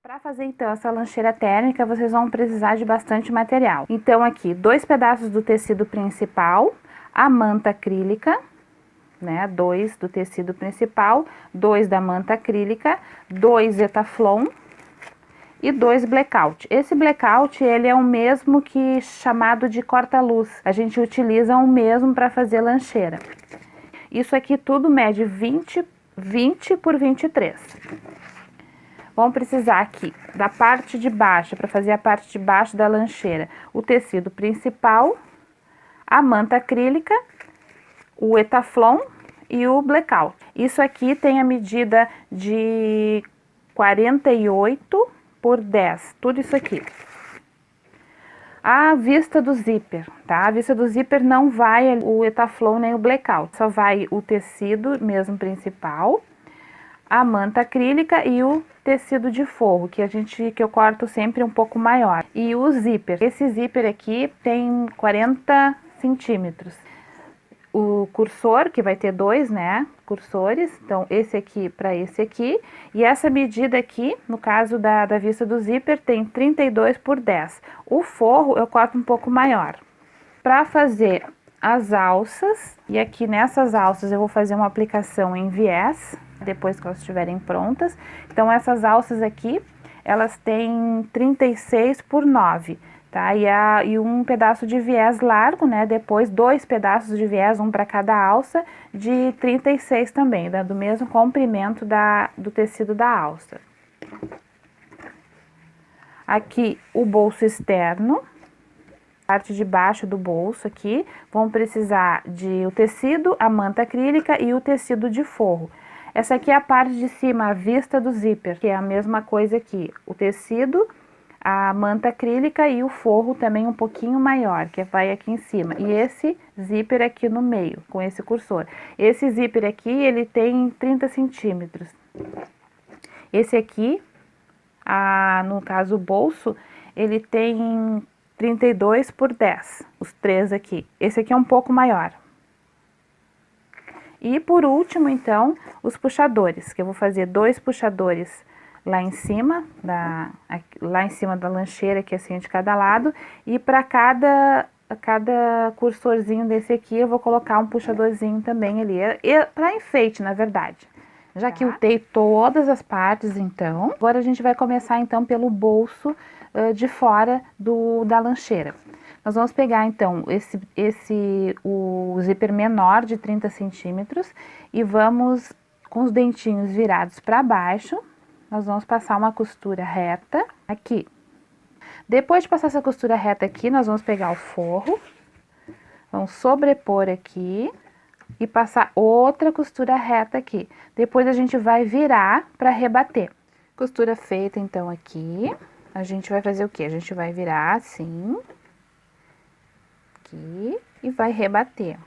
Para fazer então essa lancheira térmica, vocês vão precisar de bastante material. Então aqui, 2 pedaços do tecido principal, a manta acrílica, né, 2 do tecido principal, 2 da manta acrílica, 2 Etaflon e 2 blackout. Esse blackout, ele é o mesmo que chamado de corta-luz. A gente utiliza o mesmo para fazer lancheira. Isso aqui tudo mede 20 por 23. Vamos precisar aqui da parte de baixo, para fazer a parte de baixo da lancheira, o tecido principal, a manta acrílica, o Etaflon e o blackout. Isso aqui tem a medida de 48 por 10, tudo isso aqui. A vista do zíper, tá? A vista do zíper não vai o Etaflon nem o blackout, só vai o tecido mesmo principal, a manta acrílica e o tecido de forro, que eu corto sempre um pouco maior. E o zíper, esse zíper aqui tem 40 centímetros. O cursor, que vai ter 2, né, cursores, então esse aqui para esse aqui, e essa medida aqui, no caso da vista do zíper, tem 32 por 10. O forro eu corto um pouco maior. Para fazer as alças, e aqui nessas alças eu vou fazer uma aplicação em viés, depois que elas estiverem prontas. Então essas alças aqui, elas têm 36 por 9, tá? E um pedaço de viés largo, né? Depois 2 pedaços de viés, um para cada alça, de 36 também, do mesmo comprimento do tecido da alça. Aqui o bolso externo, parte de baixo do bolso aqui, vão precisar de o tecido, a manta acrílica e o tecido de forro. Essa aqui é a parte de cima, a vista do zíper, que é a mesma coisa aqui. O tecido, a manta acrílica e o forro também um pouquinho maior, que vai aqui em cima. E esse zíper aqui no meio, com esse cursor. Esse zíper aqui, ele tem 30 centímetros. Esse aqui, no caso o bolso, ele tem 32 por 10, os 3 aqui. Esse aqui é um pouco maior. E por último, então, os puxadores, que eu vou fazer 2 puxadores lá em cima da lancheira, aqui assim de cada lado, e para cada cursorzinho desse aqui eu vou colocar um puxadorzinho também ali, para enfeite, na verdade. Já que eu unei todas as partes, então, agora a gente vai começar então pelo bolso de fora da lancheira. Nós vamos pegar então o zíper menor de 30 centímetros e vamos, com os dentinhos virados para baixo, nós vamos passar uma costura reta aqui. Depois de passar essa costura reta aqui, nós vamos pegar o forro, vamos sobrepor aqui e passar outra costura reta aqui. Depois a gente vai virar para rebater. Costura feita então aqui, a gente vai fazer o quê? A gente vai virar assim, aqui, e vai rebater.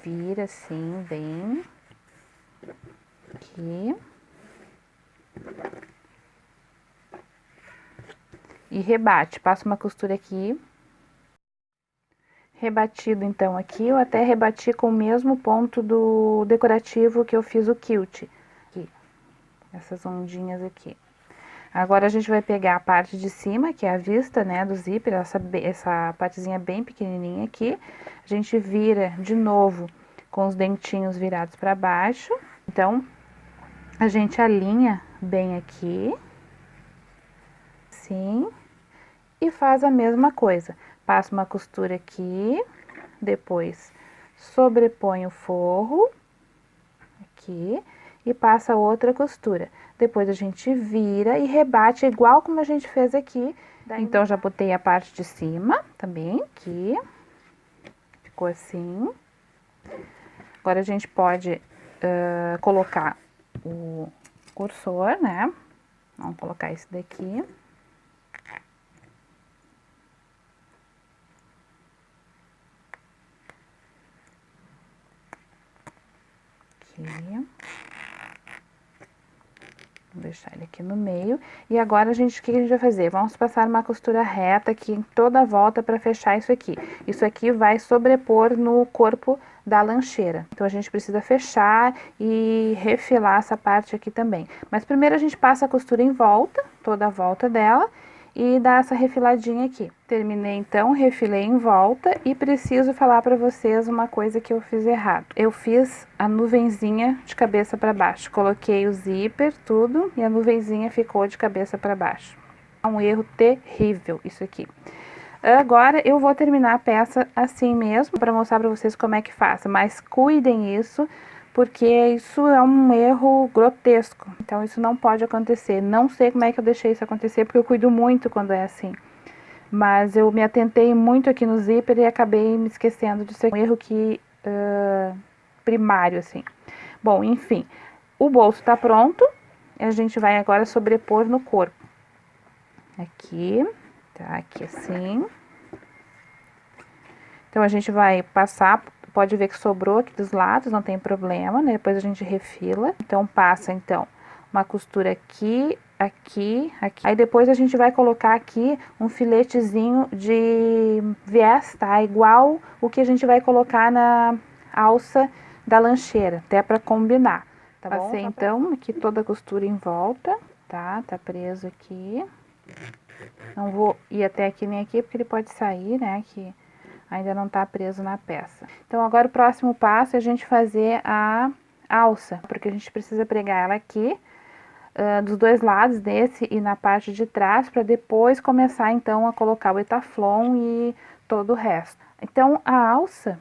Vira assim, bem, aqui. E rebate, passa uma costura aqui. Rebatido então aqui, eu até rebati com o mesmo ponto do decorativo que eu fiz o quilt. Aqui, essas ondinhas aqui. Agora a gente vai pegar a parte de cima, que é a vista, né, do zíper, essa partezinha bem pequenininha aqui. A gente vira de novo com os dentinhos virados para baixo. Então, a gente alinha bem aqui, assim, e faz a mesma coisa. Passa uma costura aqui, depois sobrepõe o forro, aqui, e passa outra costura. Depois a gente vira e rebate igual como a gente fez aqui. Então, já botei a parte de cima também, aqui. Ficou assim. Agora, a gente pode colocar o cursor, né? Vamos colocar esse daqui. Aqui. Vou deixar ele aqui no meio. E agora, gente, o que a gente vai fazer? Vamos passar uma costura reta aqui em toda a volta para fechar isso aqui. Isso aqui vai sobrepor no corpo da lancheira. Então, a gente precisa fechar e refilar essa parte aqui também. Mas primeiro a gente passa a costura em volta, toda a volta dela, e dá essa refiladinha aqui. Terminei então, refilei em volta e preciso falar para vocês uma coisa que eu fiz errado. Eu fiz a nuvenzinha de cabeça para baixo, coloquei o zíper, tudo, e a nuvenzinha ficou de cabeça para baixo. É um erro terrível isso aqui. Agora eu vou terminar a peça assim mesmo, para mostrar para vocês como é que faz, mas cuidem isso, porque isso é um erro grotesco, então isso não pode acontecer. Não sei como é que eu deixei isso acontecer, porque eu cuido muito quando é assim, mas eu me atentei muito aqui no zíper e acabei me esquecendo disso. É um erro que primário, assim. Bom, enfim, o bolso tá pronto, a gente vai agora sobrepor no corpo. Aqui, tá, aqui assim. Então, a gente vai passar, pode ver que sobrou aqui dos lados, não tem problema, né? Depois a gente refila. Então, passa, então, uma costura aqui, aqui, aqui. Aí, depois a gente vai colocar aqui um filetezinho de viés, tá? Igual o que a gente vai colocar na alça da lancheira, até para combinar, tá bom? Passei, então, aqui toda a costura em volta, tá? Tá preso aqui. Não vou ir até aqui nem aqui, porque ele pode sair, né? Aqui. Ainda não tá preso na peça. Então, agora o próximo passo é a gente fazer a alça, porque a gente precisa pregar ela aqui, dos dois lados desse e na parte de trás, para depois começar, então, a colocar o etaflon e todo o resto. Então, a alça,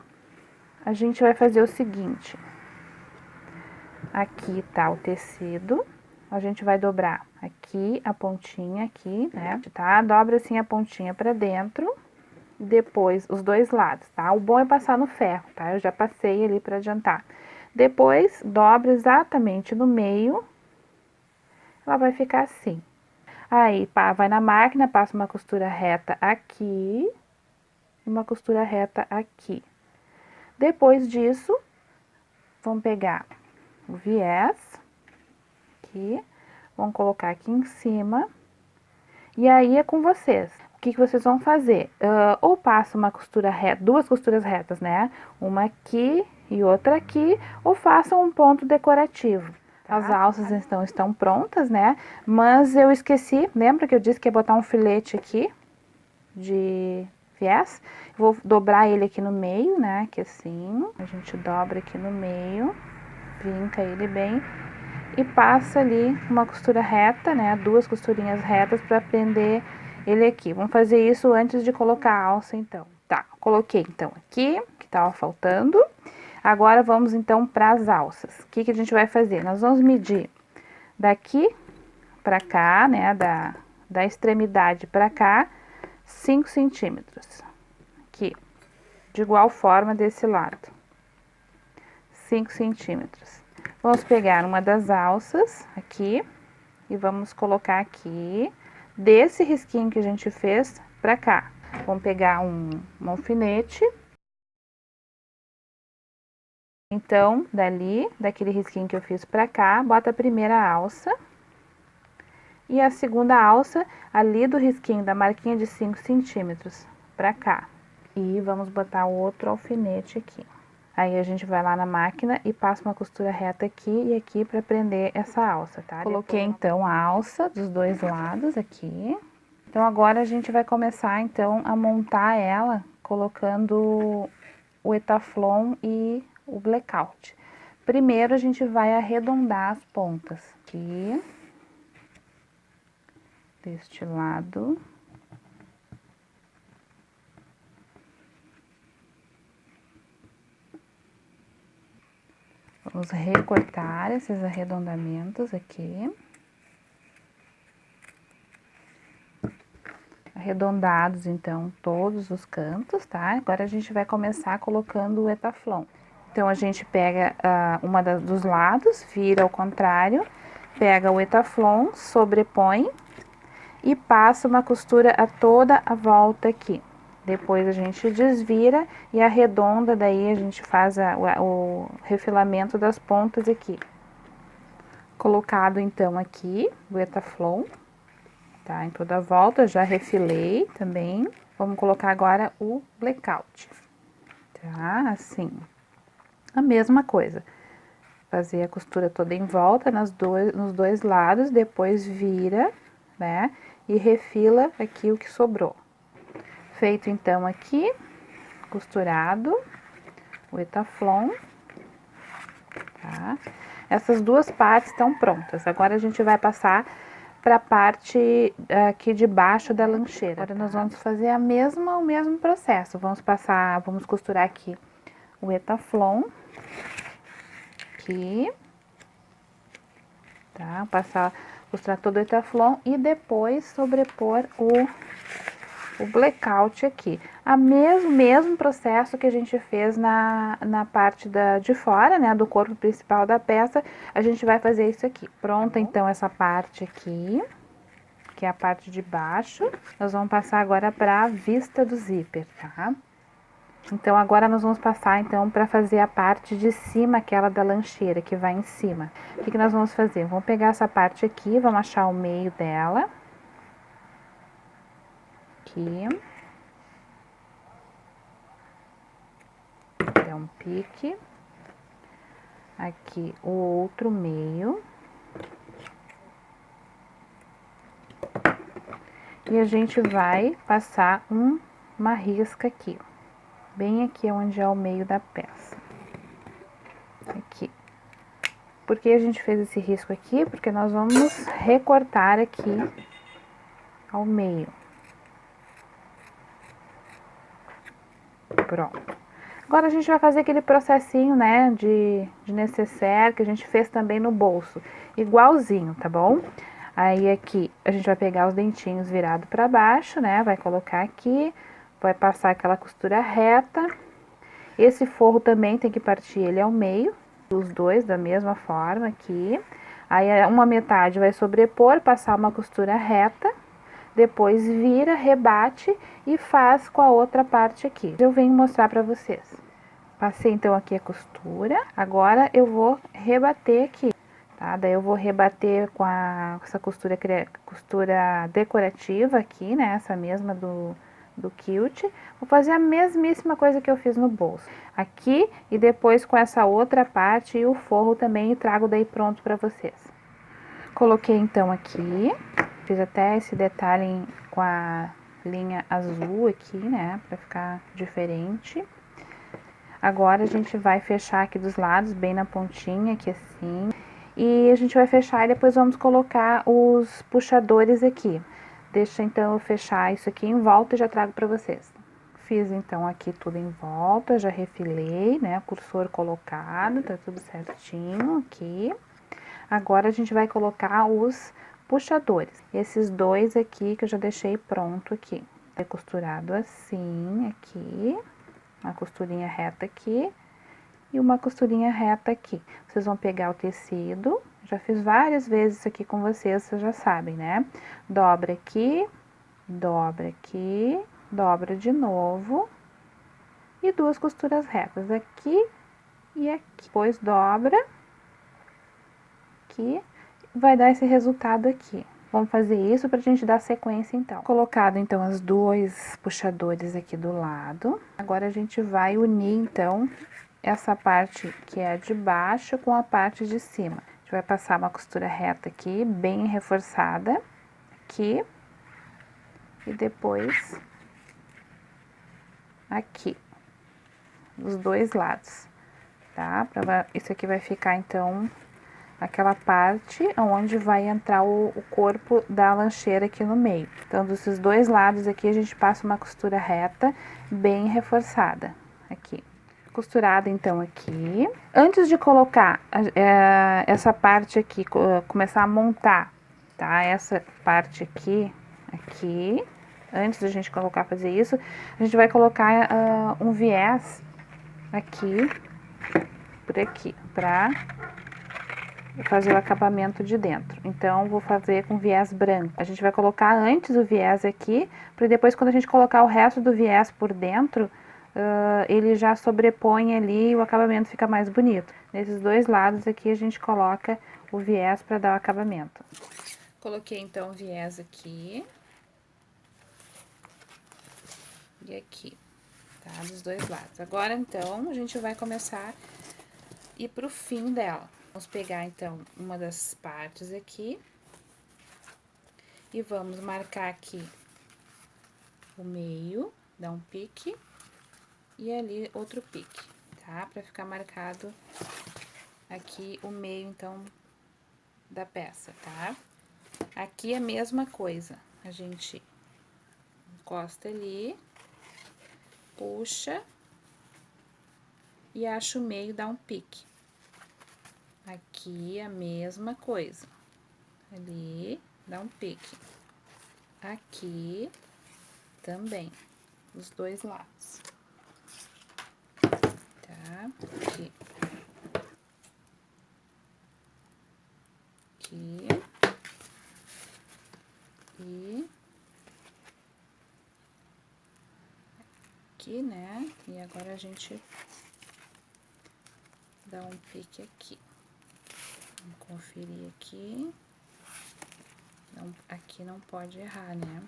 a gente vai fazer o seguinte. Aqui tá o tecido, a gente vai dobrar aqui a pontinha aqui, né, tá? Dobra assim a pontinha para dentro. Depois, os dois lados, tá? O bom é passar no ferro, tá? Eu já passei ali para adiantar. Depois, dobra exatamente no meio. Ela vai ficar assim. Aí, pá, vai na máquina, passa uma costura reta aqui. E uma costura reta aqui. Depois disso, vamos pegar o viés. Aqui. Vamos colocar aqui em cima. E aí, é com vocês. O que vocês vão fazer? Ou passa uma costura reta, duas costuras retas, né? Uma aqui e outra aqui, ou façam um ponto decorativo. Tá? As alças então estão prontas, né? Mas eu esqueci, lembra que eu disse que ia botar um filete aqui de viés? Vou dobrar ele aqui no meio, né? Aqui assim, a gente dobra aqui no meio, vinca ele bem e passa ali uma costura reta, né? Duas costurinhas retas para prender ele aqui. Vamos fazer isso antes de colocar a alça, então. Tá, coloquei então aqui, que tava faltando. Agora vamos então para as alças. O que a gente vai fazer? Nós vamos medir daqui para cá, né, da extremidade para cá, 5 centímetros. Aqui, de igual forma desse lado. 5 centímetros. Vamos pegar uma das alças aqui e vamos colocar aqui, desse risquinho que a gente fez pra cá. Vamos pegar um alfinete. Então, daquele risquinho que eu fiz pra cá, bota a primeira alça. E a segunda alça ali do risquinho da marquinha de 5 centímetros pra cá. E vamos botar o outro alfinete aqui. Aí, a gente vai lá na máquina e passa uma costura reta aqui e aqui para prender essa alça, tá? Coloquei, então, a alça dos dois lados aqui. Então, agora a gente vai começar, então, a montar ela colocando o etaflon e o blackout. Primeiro, a gente vai arredondar as pontas aqui. Deste lado. Vamos recortar esses arredondamentos aqui. Arredondados, então, todos os cantos, tá? Agora, a gente vai começar colocando o etaflon. Então, a gente pega uma dos lados, vira ao contrário, pega o etaflon, sobrepõe e passa uma costura a toda a volta aqui, Depois a gente desvira e arredonda, daí a gente faz o refilamento das pontas aqui. Colocado então aqui o Etaflon, tá? Em toda a volta, já refilei também. Vamos colocar agora o blackout, tá? Assim, a mesma coisa. Fazer a costura toda em volta nos dois lados, depois vira, né? E refila aqui o que sobrou. Feito então aqui, costurado, o Etaflon, tá? Essas duas partes estão prontas. Agora a gente vai passar para a parte aqui de baixo da lancheira. Agora nós vamos fazer o mesmo processo. Vamos costurar aqui o Etaflon, aqui, tá? Costurar todo o Etaflon e depois sobrepor o blackout aqui. Mesmo processo que a gente fez na parte de fora, né, do corpo principal da peça, a gente vai fazer isso aqui. Pronta então essa parte aqui, que é a parte de baixo. Nós vamos passar agora para a vista do zíper, tá? Então agora nós vamos passar então para fazer a parte de cima, aquela da lancheira que vai em cima. O que nós vamos fazer? Vamos pegar essa parte aqui, vamos achar o meio dela. Aqui. É um pique. Aqui o outro meio. E a gente vai passar uma risca aqui. Bem aqui onde é o meio da peça. Aqui. Por que a gente fez esse risco aqui? Porque nós vamos recortar aqui ao meio. Pronto. Agora a gente vai fazer aquele processinho, né, de necessaire que a gente fez também no bolso. Igualzinho, tá bom? Aí aqui a gente vai pegar os dentinhos virados para baixo, né, vai colocar aqui, vai passar aquela costura reta. Esse forro também tem que partir ele ao meio, os dois da mesma forma aqui. Aí uma metade vai sobrepor, passar uma costura reta. Depois vira, rebate e faz com a outra parte aqui. Eu venho mostrar para vocês. Passei então aqui a costura, agora eu vou rebater aqui, tá? Daí eu vou rebater com essa costura decorativa aqui, né? Essa mesma do quilt. Vou fazer a mesmíssima coisa que eu fiz no bolso. Aqui e depois com essa outra parte e o forro também e trago daí pronto para vocês. Coloquei então aqui. Fiz até esse detalhe com a linha azul aqui, né, pra ficar diferente. Agora a gente vai fechar aqui dos lados, bem na pontinha, aqui assim. E a gente vai fechar e depois vamos colocar os puxadores aqui. Deixa então eu fechar isso aqui em volta e já trago pra vocês. Fiz então aqui tudo em volta, já refilei, né, cursor colocado, tá tudo certinho aqui. Agora a gente vai colocar os puxadores. Esses dois aqui que eu já deixei pronto aqui. É costurado assim, aqui. Uma costurinha reta aqui. E uma costurinha reta aqui. Vocês vão pegar o tecido. Já fiz várias vezes isso aqui com vocês já sabem, né? Dobra aqui, dobra de novo. E duas costuras retas aqui e aqui. Depois dobra. Aqui. Vai dar esse resultado aqui. Vamos fazer isso pra gente dar sequência, então. Colocado, então, os dois puxadores aqui do lado. Agora, a gente vai unir, então, essa parte que é de baixo com a parte de cima. A gente vai passar uma costura reta aqui, bem reforçada. Aqui. E depois, aqui. Dos dois lados, tá? Isso aqui vai ficar, então, aquela parte onde vai entrar o corpo da lancheira aqui no meio. Então, desses dois lados aqui, a gente passa uma costura reta, bem reforçada, aqui. Costurada, então, aqui. Antes de colocar essa parte aqui, começar a montar, tá? Essa parte aqui, antes da gente fazer isso, a gente vai colocar um viés aqui, por aqui, pra fazer o acabamento de dentro. Então, vou fazer com viés branco. A gente vai colocar antes o viés aqui, para depois quando a gente colocar o resto do viés por dentro, ele já sobrepõe ali e o acabamento fica mais bonito. Nesses dois lados aqui a gente coloca o viés para dar o acabamento. Coloquei então o viés aqui. E aqui, tá? Dos dois lados. Agora, então, a gente vai começar a ir pro fim dela. Vamos pegar, então, uma das partes aqui. E vamos marcar aqui o meio, dar um pique. E ali, outro pique, tá? Pra ficar marcado aqui o meio, então, da peça, tá? Aqui é a mesma coisa. A gente encosta ali, puxa e acha o meio, dá um pique. Aqui a mesma coisa. Ali, dá um pique. Aqui também, os dois lados. Tá? Aqui. Aqui. E aqui, né? E agora a gente dá um pique aqui. Vamos conferir aqui. Não, aqui não pode errar, né?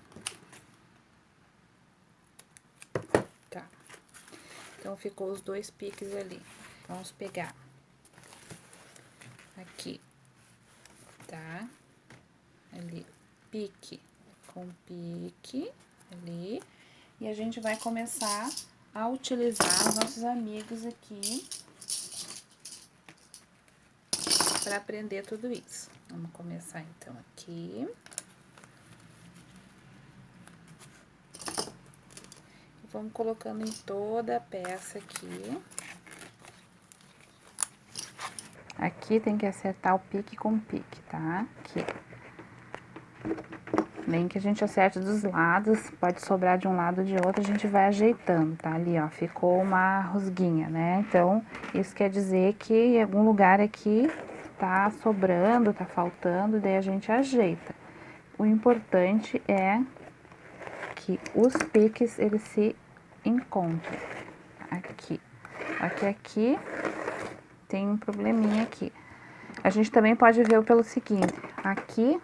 Tá. Então, ficou os dois piques ali. Vamos pegar aqui, tá? Ali, pique com pique ali. E a gente vai começar a utilizar os nossos amigos aqui para aprender tudo isso. Vamos começar, então, aqui. Vamos colocando em toda a peça aqui. Aqui tem que acertar o pique com pique, tá? Aqui. Nem que a gente acerte dos lados, pode sobrar de um lado ou de outro, a gente vai ajeitando, tá? Ali, ó, ficou uma rusguinha, né? Então, isso quer dizer que em algum lugar aqui tá sobrando, tá faltando, daí a gente ajeita. O importante é que os piques, eles se encontrem. Aqui. Aqui tem um probleminha aqui. A gente também pode ver pelo seguinte, aqui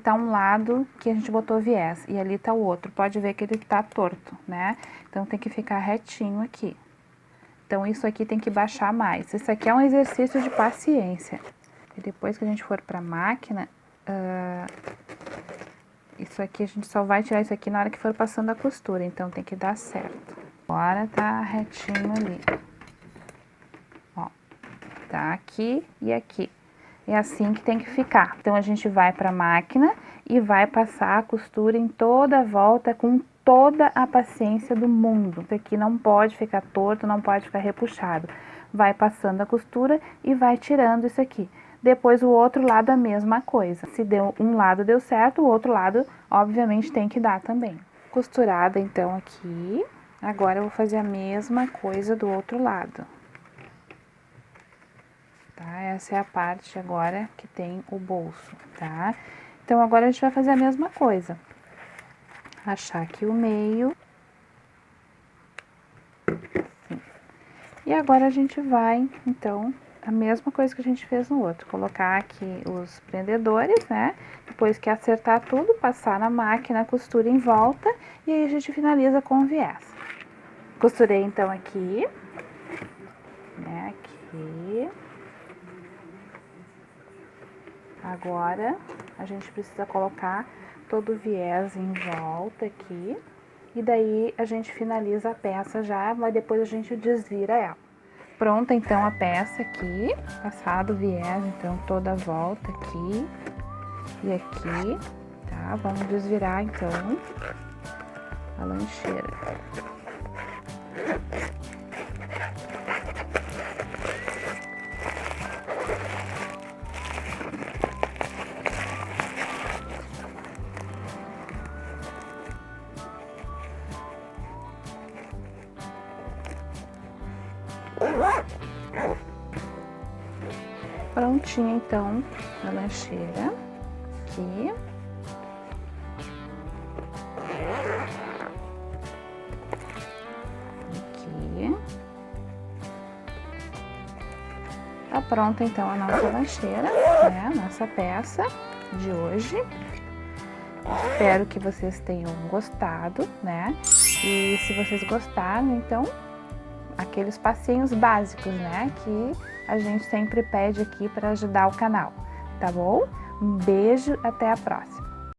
tá um lado que a gente botou viés e ali tá o outro. Pode ver que ele tá torto, né? Então, tem que ficar retinho aqui. Então, isso aqui tem que baixar mais. Isso aqui é um exercício de paciência. E depois que a gente for pra máquina, isso aqui a gente só vai tirar isso aqui na hora que for passando a costura. Então, tem que dar certo. Agora, tá retinho ali. Ó, tá aqui e aqui. É assim que tem que ficar. Então, a gente vai para a máquina e vai passar a costura em toda a volta com toda a paciência do mundo. Isso aqui não pode ficar torto, não pode ficar repuxado. Vai passando a costura e vai tirando isso aqui. Depois, o outro lado, a mesma coisa. Se deu um lado deu certo, o outro lado, obviamente, tem que dar também. Costurada, então, aqui. Agora, eu vou fazer a mesma coisa do outro lado. Tá? Essa é a parte agora que tem o bolso, tá? Então, agora a gente vai fazer a mesma coisa. Achar aqui o meio. Assim. E agora a gente vai, então, a mesma coisa que a gente fez no outro. Colocar aqui os prendedores, né? Depois que acertar tudo, passar na máquina, a costura em volta. E aí a gente finaliza com o viés. Costurei, então, aqui. Né? Aqui. Agora, a gente precisa colocar todo o viés em volta aqui. E daí, a gente finaliza a peça já, mas depois a gente desvira ela. Pronta, então, a peça aqui. Passado o viés, então, toda a volta aqui. E aqui, tá? Vamos desvirar, então, a lancheira. Prontinha então a lancheira aqui. Aqui. Tá pronta então a nossa lancheira, né? A nossa peça de hoje. Espero que vocês tenham gostado, né? E se vocês gostaram, então, aqueles passinhos básicos, né? Que a gente sempre pede aqui para ajudar o canal, tá bom? Um beijo, até a próxima!